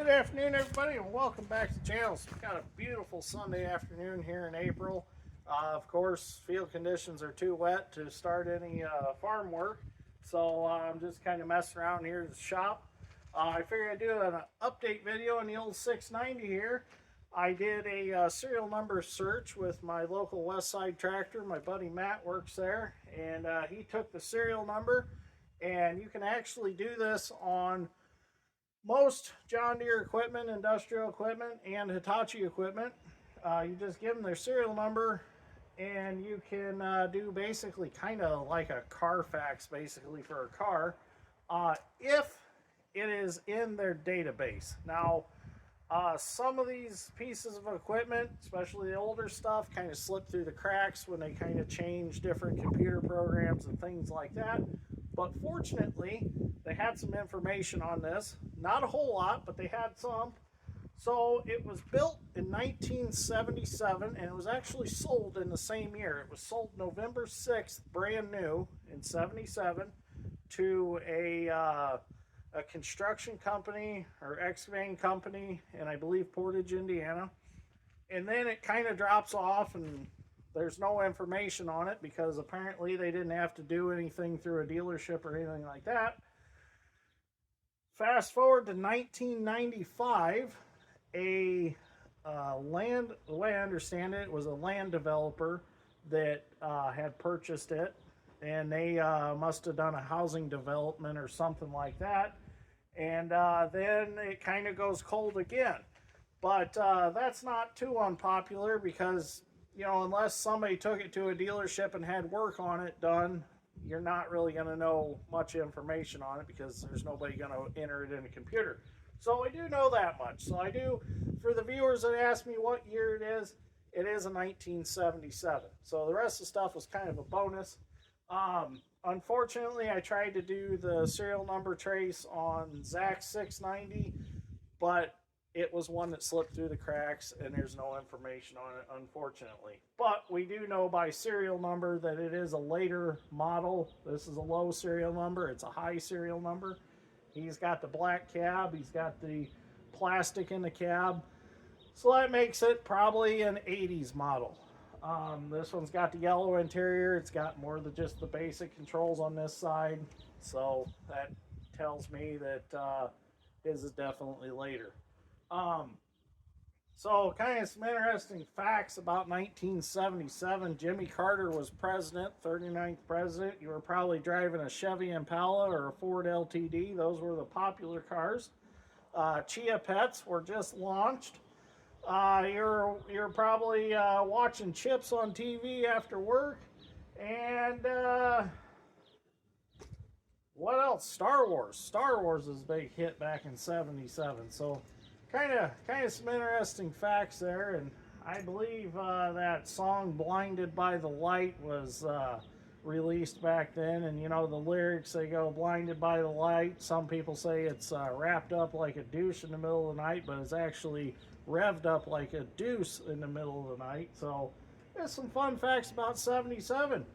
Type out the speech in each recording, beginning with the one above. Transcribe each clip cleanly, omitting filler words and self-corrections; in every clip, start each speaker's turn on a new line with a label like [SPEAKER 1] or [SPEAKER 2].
[SPEAKER 1] Good afternoon, everybody, and welcome back to the channel. So we've got a beautiful Sunday afternoon here in April. Of course, field conditions are too wet to start any farm work, so I'm just kind of messing around here at the shop. I figured I'd do an update video on the old 690 here. I did a serial number search with my local West Side tractor. My buddy Matt works there, and he took the serial number, and you can actually do this on most John Deere equipment, industrial equipment, and Hitachi equipment. You just give them their serial number, and you can do basically kind of like a Carfax basically for a car, if it is in their database. Now, some of these pieces of equipment, especially the older stuff, kind of slip through the cracks when they kind of change different computer programs and things like that. But fortunately, they had some information on this. Not a whole lot, but they had some. So it was built in 1977, and it was actually sold in the same year. It was sold November 6th, brand new, in 77, to a construction company or excavating company in, I believe, Portage, Indiana. And then it kind of drops off, and there's no information on it because apparently they didn't have to do anything through a dealership or anything like that. Fast forward to 1995, the way I understand it, was a land developer that had purchased it, and they must have done a housing development or something like that. And then it kind of goes cold again. But that's not too unpopular because, you know, unless somebody took it to a dealership and had work on it done, you're not really going to know much information on it because there's nobody going to enter it in a computer. So I do know that much. So I do, for the viewers that ask me what year it is a 1977. So the rest of the stuff was kind of a bonus. Unfortunately, I tried to do the serial number trace on Zach's 690, but it was one that slipped through the cracks, and there's no information on it, unfortunately. But we do know by serial number that it is a later model. This is a low serial number. It's a high serial number. He's got the black cab. He's got the plastic in the cab. So that makes it probably an 80s model. This one's got the yellow interior. It's got more than just the basic controls on this side. So that tells me that his is definitely later. So kind of some interesting facts about 1977. Jimmy Carter was president, 39th president. You were probably driving a Chevy Impala or a Ford LTD. Those were the popular cars. Chia Pets were just launched. You're probably watching Chips on TV after work. And what else? Star Wars. Star Wars was a big hit back in 77. So kind of some interesting facts there. And I believe that song Blinded by the Light was released back then, and you know the lyrics, they go blinded by the light. Some people say it's wrapped up like a douche in the middle of the night, but it's actually revved up like a deuce in the middle of the night. So there's some fun facts about 77.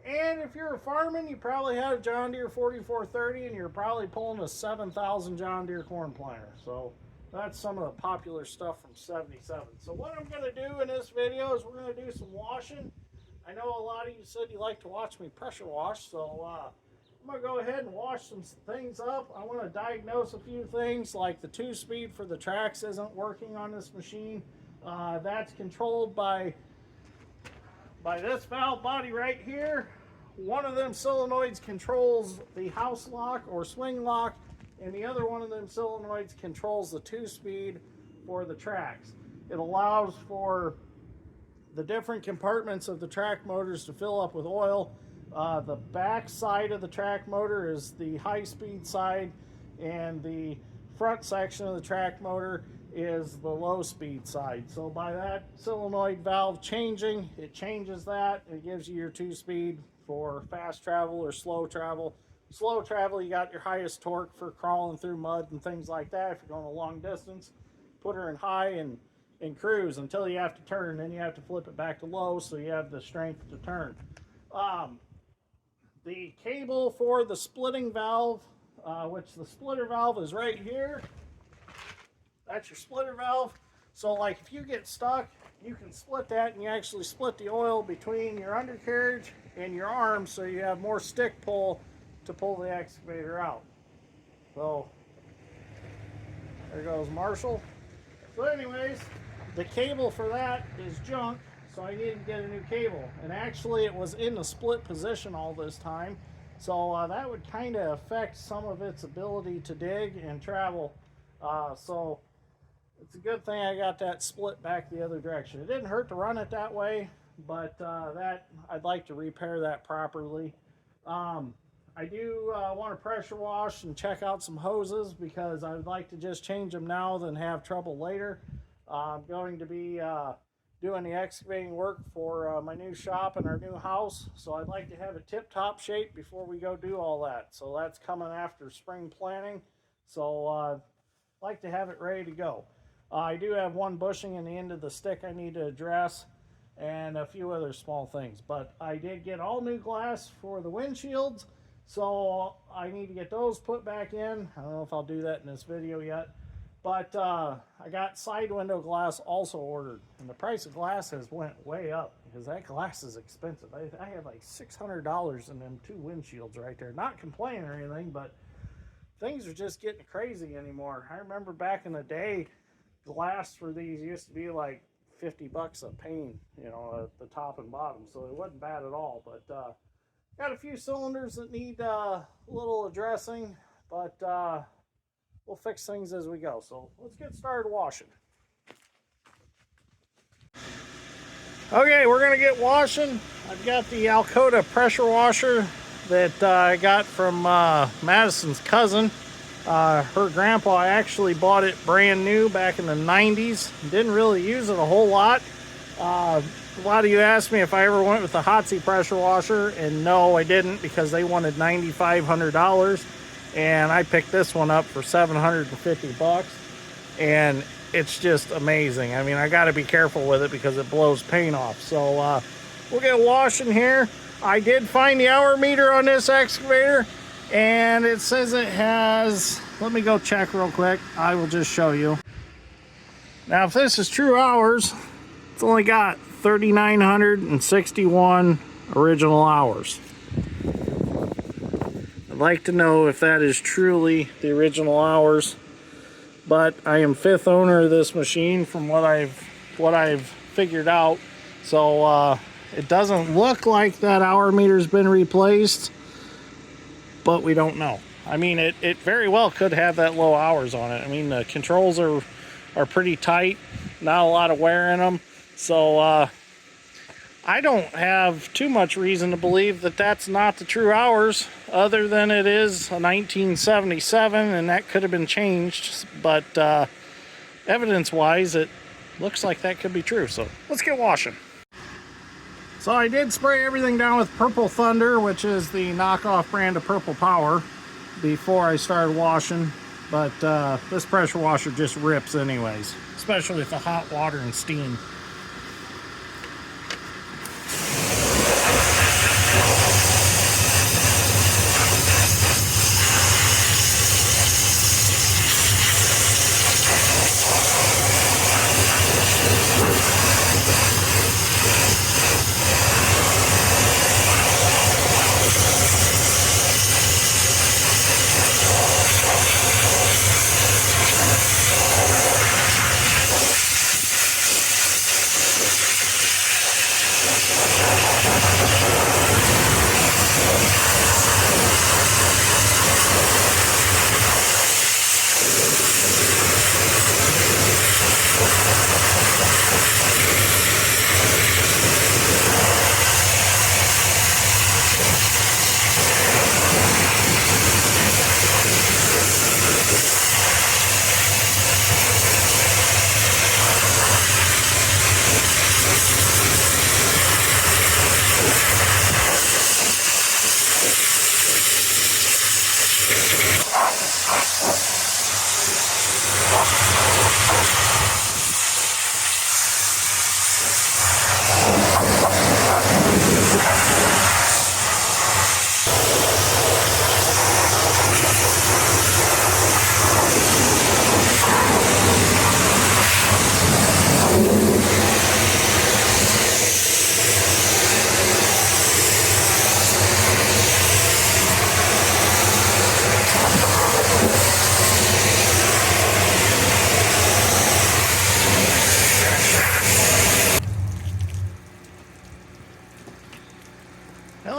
[SPEAKER 1] And if you're a farming, you probably had a John Deere 4430, and you're probably pulling a 7000 John Deere corn planter. So that's some of the popular stuff from 77. So what I'm going to do in this video is we're going to do some washing. I know a lot of you said you like to watch me pressure wash, so I'm going to go ahead and wash some things up. I want to diagnose a few things, like the 2-speed for the tracks isn't working on this machine. That's controlled by this valve body right here. One of them solenoids controls the house lock or swing lock, and the other one of them solenoids controls the 2-speed for the tracks. It allows for the different compartments of the track motors to fill up with oil. The back side of the track motor is the high-speed side, and the front section of the track motor is the low-speed side. So by that solenoid valve changing, it changes that. It gives you your 2-speed for fast travel or slow travel. Slow travel, you got your highest torque for crawling through mud and things like that. If you're going a long distance, put her in high and cruise until you have to turn. Then you have to flip it back to low so you have the strength to turn. The cable for the splitting valve, which the splitter valve is right here. That's your splitter valve. So like if you get stuck, you can split that, and you actually split the oil between your undercarriage and your arm, so you have more stick pull to pull the excavator out. So there goes Marshall. So anyways, the cable for that is junk, so I need to get a new cable. And actually it was in the split position all this time, so that would kind of affect some of its ability to dig and travel. So it's a good thing I got that split back the other direction. It didn't hurt to run it that way, but that I'd like to repair that properly. I do want to pressure wash and check out some hoses, because I would like to just change them now than have trouble later. I'm going to be doing the excavating work for my new shop and our new house, so I'd like to have it tip-top shape before we go do all that. So that's coming after spring planting, so I'd like to have it ready to go. I do have one bushing in the end of the stick I need to address, and a few other small things, but I did get all new glass for the windshields, so I need to get those put back in. I don't know if I'll do that in this video yet, but I got side window glass also ordered, and the price of glass has went way up because that glass is expensive. I have like $600 in them 2 windshields right there. Not complaining or anything, but things are just getting crazy anymore. I remember back in the day, glass for these used to be like 50 bucks a pane, you know, at the top and bottom, so it wasn't bad at all. But got a few cylinders that need a little addressing, but we'll fix things as we go. So let's get started washing. Okay, we're gonna get washing. I've got the Alcoa pressure washer that I got from Madison's cousin. Her grandpa actually bought it brand new back in the 90s. Didn't really use it a whole lot. A lot of you asked me if I ever went with the Hotsy pressure washer, and no, I didn't, because they wanted $9,500, and I picked this one up for 750 bucks, and it's just amazing. I mean, I got to be careful with it because it blows paint off. So we'll get washing here. I did find the hour meter on this excavator, and it says it has, let me go check real quick. I will just show you. Now, if this is true hours, it's only got 3,961 original hours. I'd like to know if that is truly the original hours, but I am 5th owner of this machine from what I've figured out. So it doesn't look like that hour meter's been replaced, but we don't know. I mean, it very well could have that low hours on it. I mean, the controls are pretty tight, not a lot of wear in them. So I don't have too much reason to believe that that's not the true hours, other than it is a 1977 and that could have been changed. But evidence-wise, it looks like that could be true. So let's get washing. So I did spray everything down with Purple Thunder, which is the knockoff brand of Purple Power, before I started washing. But this pressure washer just rips anyways, especially with the hot water and steam.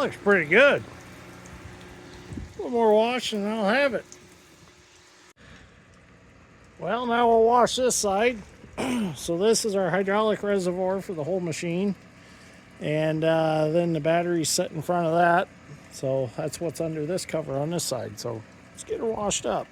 [SPEAKER 1] looks pretty good. A little more wash and I'll have it. Well, now we'll wash this side. So this is our hydraulic reservoir for the whole machine. And then the battery's set in front of that. So that's what's under this cover on this side. So let's get her washed up.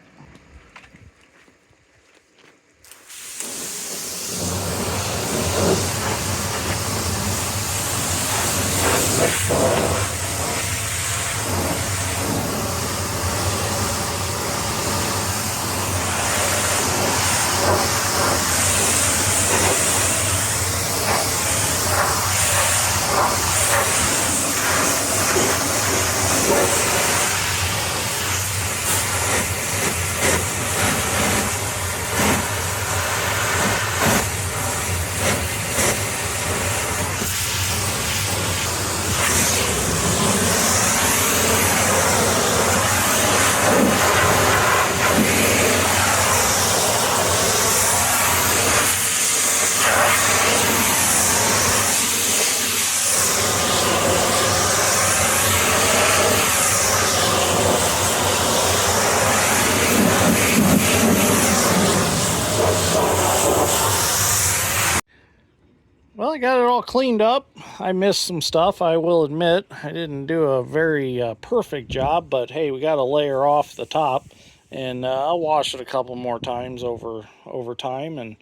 [SPEAKER 1] Well, I got it all cleaned up. I missed some stuff, I will admit. I didn't do a very perfect job, but hey, we got a layer off the top, and I'll wash it a couple more times over time, and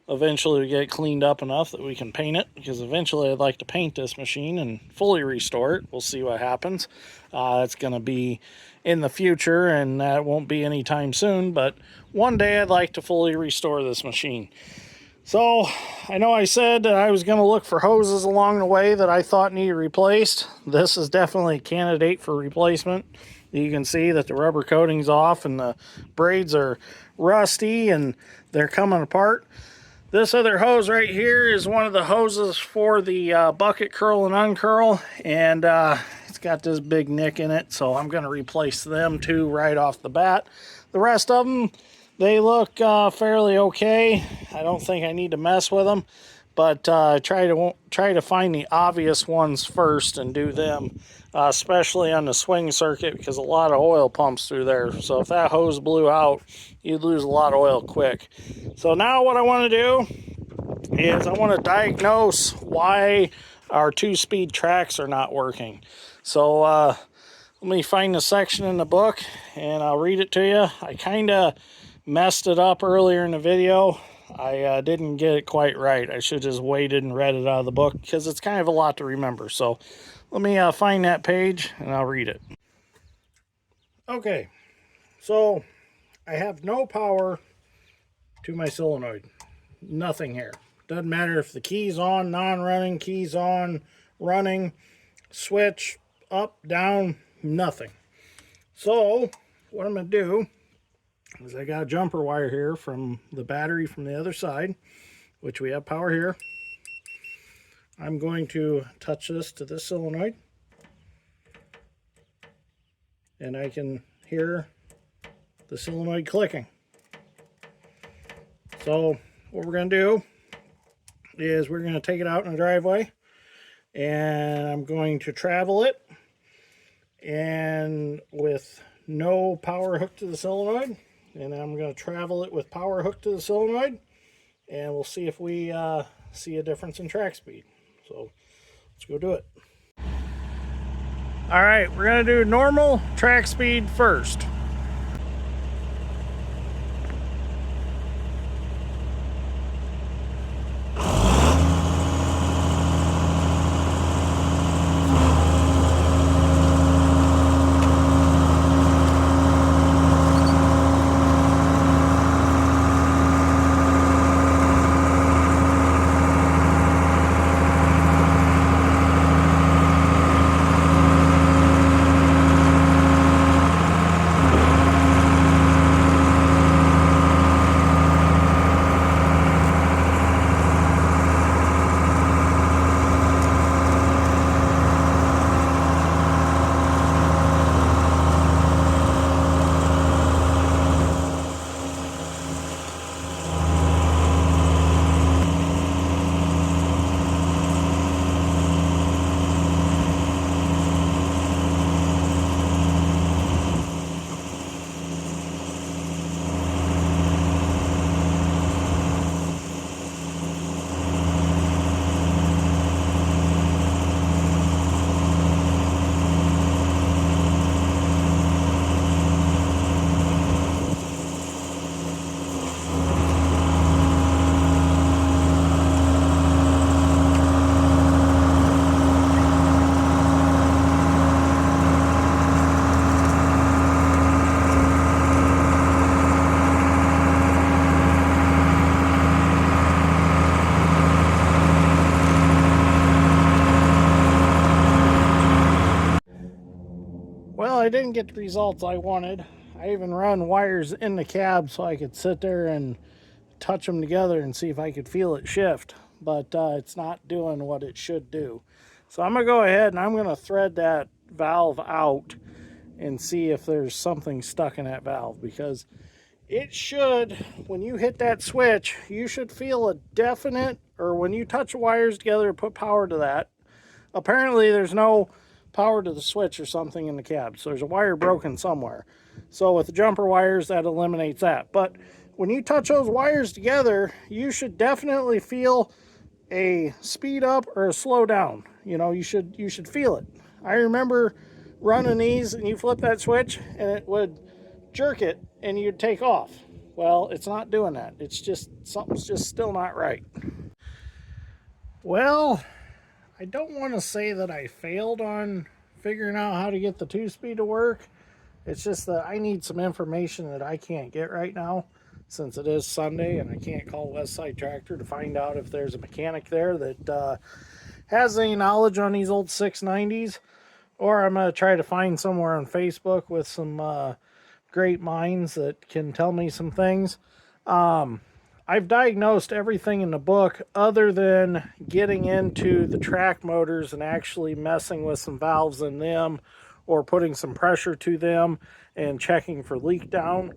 [SPEAKER 1] eventually we get it cleaned up enough that we can paint it, because eventually I'd like to paint this machine and fully restore it. We'll see what happens. It's going to be in the future, and that won't be anytime soon, but one day I'd like to fully restore this machine. So, I know I said that I was going to look for hoses along the way that I thought needed replaced. This is definitely a candidate for replacement. You can see that the rubber coating's off and the braids are rusty and they're coming apart. This other hose right here is one of the hoses for the bucket curl and uncurl, and it's got this big nick in it, so I'm going to replace them too right off the bat. The rest of them, they look fairly okay. I don't think I need to mess with them, but try to find the obvious ones first and do them, especially on the swing circuit, because a lot of oil pumps through there. So if that hose blew out, you'd lose a lot of oil quick. So now what I want to do is I want to diagnose why our 2-speed tracks are not working. So let me find the section in the book and I'll read it to you. I kind of messed it up earlier in the video. I didn't get it quite right. I should just waited and read it out of the book, because it's kind of a lot to remember. So let me find that page and I'll read it. Okay, so I have no power to my solenoid. Nothing here. Doesn't matter if the key's on, non-running, key's on, running, switch, up, down, nothing. So what I'm going to do is I got a jumper wire here from the battery from the other side, which we have power here. I'm going to touch this to this solenoid, and I can hear the solenoid clicking. So what we're going to do is we're going to take it out in the driveway, and I'm going to travel it, and with no power hooked to the solenoid, and I'm going to travel it with power hooked to the solenoid, and we'll see if we see a difference in track speed. So let's go do it. All right, we're going to do normal track speed first. didn't get the results I wanted. I even run wires in the cab so I could sit there and touch them together and see if I could feel it shift, but it's not doing what it should do. So I'm gonna go ahead and I'm gonna thread that valve out and see if there's something stuck in that valve, because it should, when you hit that switch, you should feel a definite, or when you touch wires together, put power to that. Apparently there's no power to the switch or something in the cab, so there's a wire broken somewhere. So with the jumper wires, that eliminates that. But when you touch those wires together, you should definitely feel a speed up or a slow down. You know, you should feel it. I remember running these and you flip that switch and it would jerk it and you'd take off. Well, it's not doing that. It's just, something's just still not right. Well, I don't want to say that I failed on figuring out how to get the 2-speed to work. It's just that I need some information that I can't get right now, since it is Sunday and I can't call Westside Tractor to find out if there's a mechanic there that has any knowledge on these old 690s, or I'm going to try to find somewhere on Facebook with some great minds that can tell me some things. I've diagnosed everything in the book other than getting into the track motors and actually messing with some valves in them, or putting some pressure to them and checking for leak down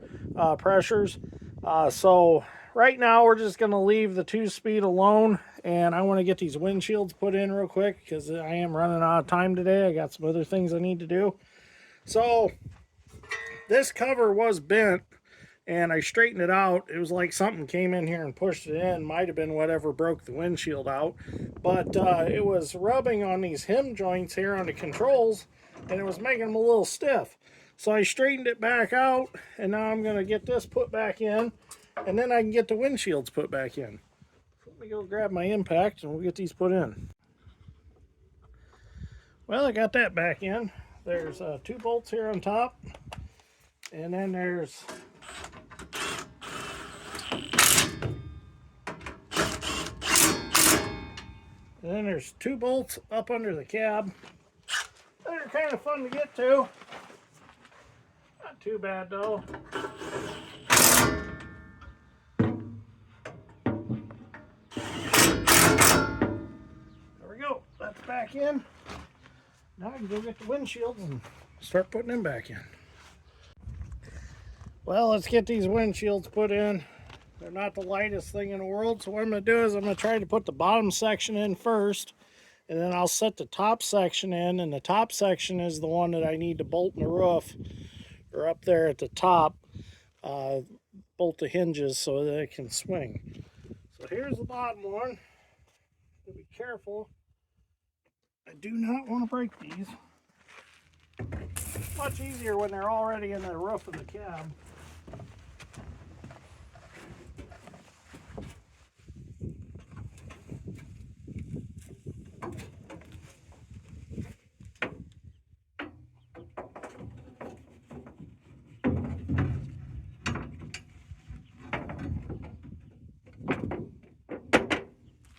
[SPEAKER 1] pressures. So right now we're just going to leave the 2-speed alone, and I want to get these windshields put in real quick because I am running out of time today. I got some other things I need to do. So this cover was bent and I straightened it out. It was like something came in here and pushed it in. Might have been whatever broke the windshield out, but it was rubbing on these hem joints here on the controls, and it was making them a little stiff. So I straightened it back out, and now I'm going to get this put back in, and then I can get the windshields put back in. Let me go grab my impact, and we'll get these put in. Well, I got that back in. There's 2 bolts here on top, and then there's there's 2 bolts up under the cab. They're kind of fun to get to. Not too bad though. There we go. That's back in. Now I can go get the windshields and start putting them back in. Well, let's get these windshields put in. They're not the lightest thing in the world, so what I'm going to do is I'm going to try to put the bottom section in first, and then I'll set the top section in, and the top section is the one that I need to bolt in the roof, or up there at the top, bolt the hinges so that it can swing. So here's the bottom one. Be careful. I do not want to break these. It's much easier when they're already in the roof of the cab.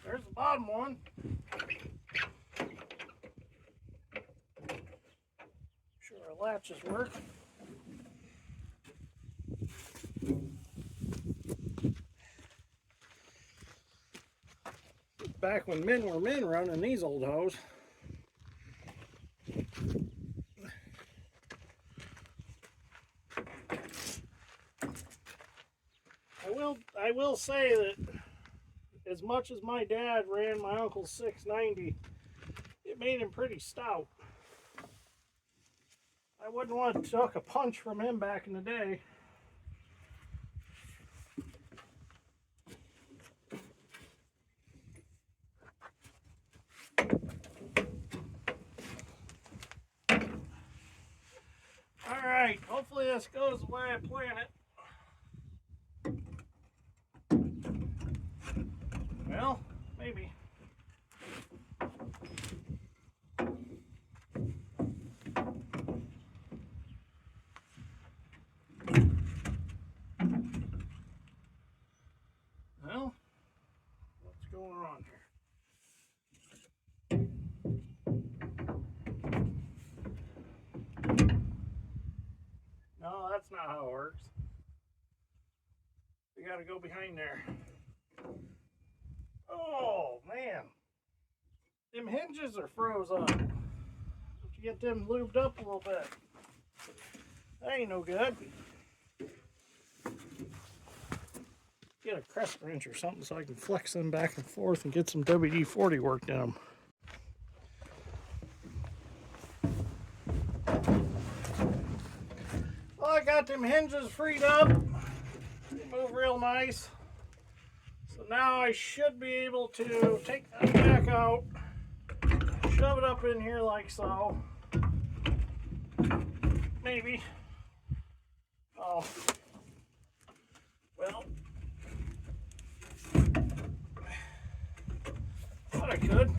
[SPEAKER 1] There's the bottom one. Sure our latches work. Back when men were men running these old hoes. I will say that as much as my dad ran my uncle's 690, it made him pretty stout. I wouldn't want to tuck a punch from him back in the day. Alright, hopefully this goes the way I plan it. Well, maybe. Well, what's going on here? That's not how it works. You gotta go behind there. Oh man, them hinges are froze up. You get them lubed up a little bit. That ain't no good. Get a crest wrench or something so I can flex them back and forth and get some WD-40 worked in them. Well, I got them hinges freed up. They move real nice. So now I should be able to take that back out, shove it up in here like so. Maybe. Oh. Well. Thought I could.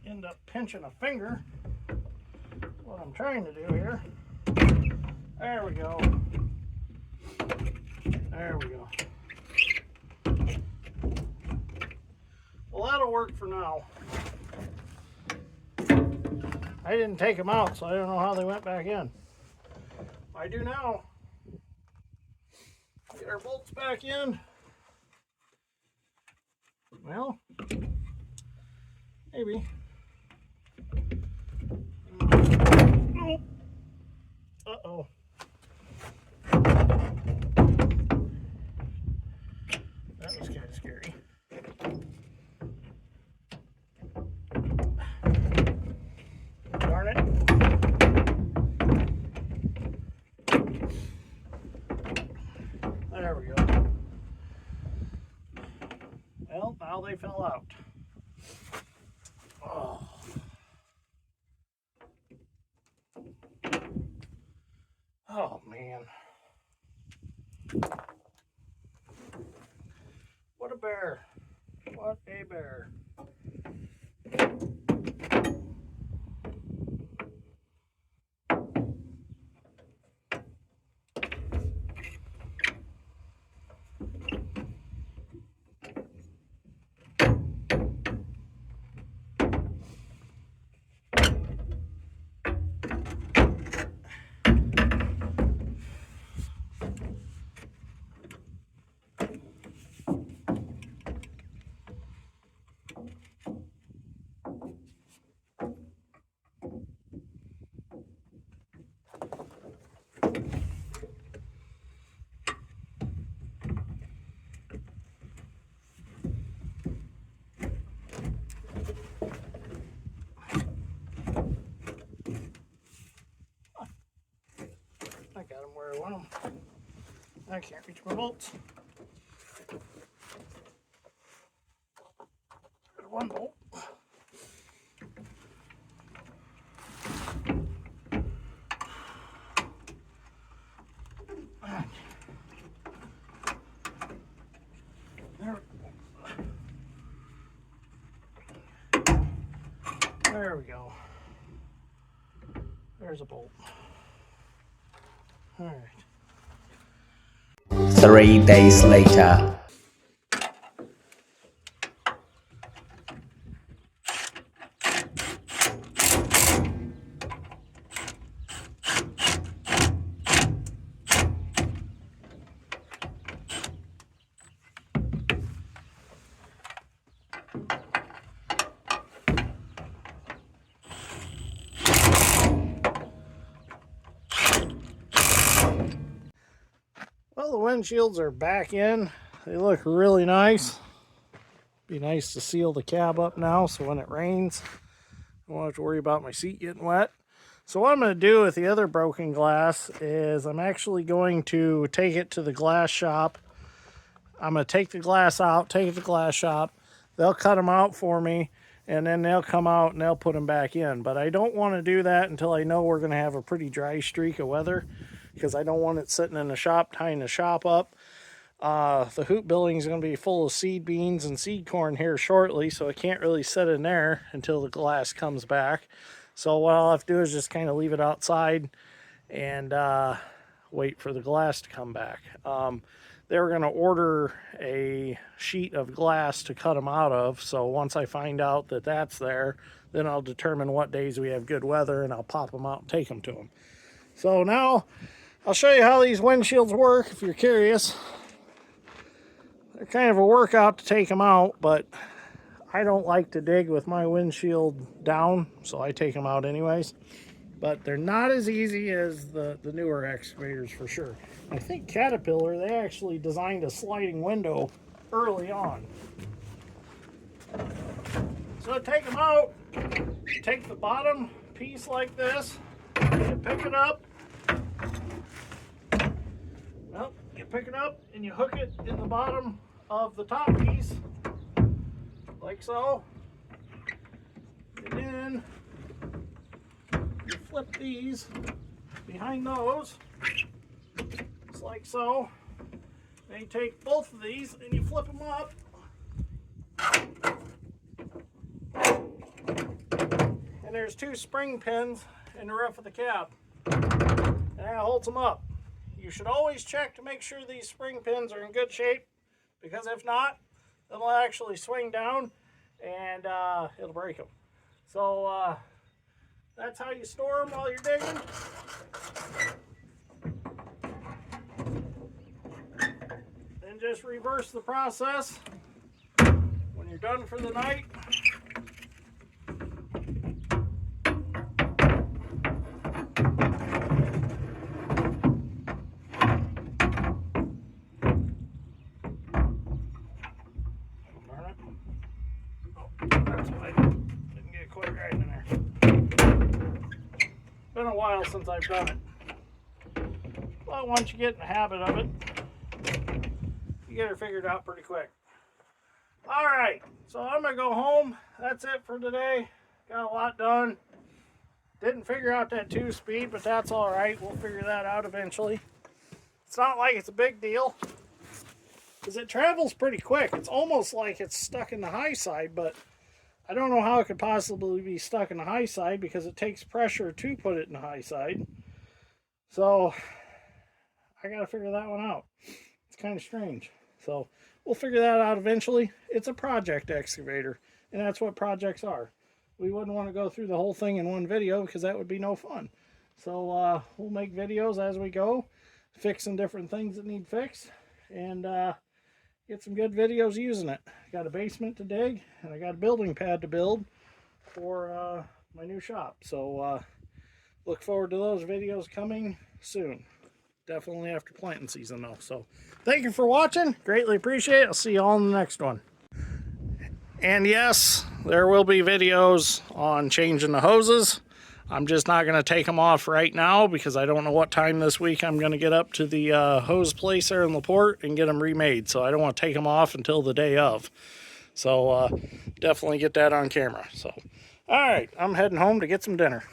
[SPEAKER 1] End up pinching a finger. What I'm trying to do here. There we go. There we go. Well, that'll work for now. I didn't take them out, so I don't know how they went back in. I do now. Get our bolts back in. Well, maybe. Nope. Uh-oh. That was kind of scary. Darn it. There we go. Well, now they fell out. Oh. Oh man. What a bear. What a bear. I got them where I want them. I can't reach my bolts. There's one bolt. There we go. There's a bolt. All right.
[SPEAKER 2] 3 days later.
[SPEAKER 1] Well, the windshields are back in. They look really nice. Be nice to seal the cab up now so when it rains, I won't have to worry about my seat getting wet. So what I'm going to do with the other broken glass is I'm actually going to take it to the glass shop. I'm going to take the glass out, take it to the glass shop. They'll cut them out for me, and then they'll come out and they'll put them back in. But I don't want to do that until I know we're going to have a pretty dry streak of weather, because I don't want it sitting in the shop tying the shop up. The hoop building is going to be full of seed beans and seed corn here shortly, so I can't really sit in there until the glass comes back. So what I'll have to do is just kind of leave it outside and wait for the glass to come back. They were going to order a sheet of glass to cut them out of, so once I find out that that's there, then I'll determine what days we have good weather and I'll pop them out and take them to them. So now I'll show you how these windshields work if you're curious. They're kind of a workout to take them out, but I don't like to dig with my windshield down, so I take them out anyways. But they're not as easy as the newer excavators for sure. I think Caterpillar, they actually designed a sliding window early on. So to take them out, you take the bottom piece like this, you pick it up. Well, you pick it up and you hook it in the bottom of the top piece, like so. And then you flip these behind those, just like so. Then you take both of these and you flip them up. And there's two spring pins in the roof of the cab. And that holds them up. You should always check to make sure these spring pins are in good shape, because if not, they'll actually swing down and it'll break them. So that's how you store them while you're digging. Then just reverse the process when you're done for the night. That's why I didn't get quite right in there. Been a while since I've done it. But once you get in the habit of it, you get it figured out pretty quick. Alright, so I'm going to go home. That's it for today. Got a lot done. Didn't figure out that 2-speed, but that's alright. We'll figure that out eventually. It's not like it's a big deal, because it travels pretty quick. It's almost like it's stuck in the high side, but I don't know how it could possibly be stuck in the high side, because it takes pressure to put it in the high side. So I got to figure that one out. It's kind of strange. So we'll figure that out eventually. It's a project excavator, and that's what projects are. We wouldn't want to go through the whole thing in one video, because that would be no fun. So we'll make videos as we go, fixing different things that need fixed, and get some good videos using it. I got a basement to dig, and I got a building pad to build for my new shop. So look forward to those videos coming soon. Definitely after planting season though. So thank you for watching. Greatly appreciate it. I'll see you all in the next one. And yes, there will be videos on changing the hoses. I'm just not going to take them off right now, because I don't know what time this week I'm going to get up to the hose place there in LaPorte and get them remade. So I don't want to take them off until the day of. So definitely get that on camera. So, all right, I'm heading home to get some dinner.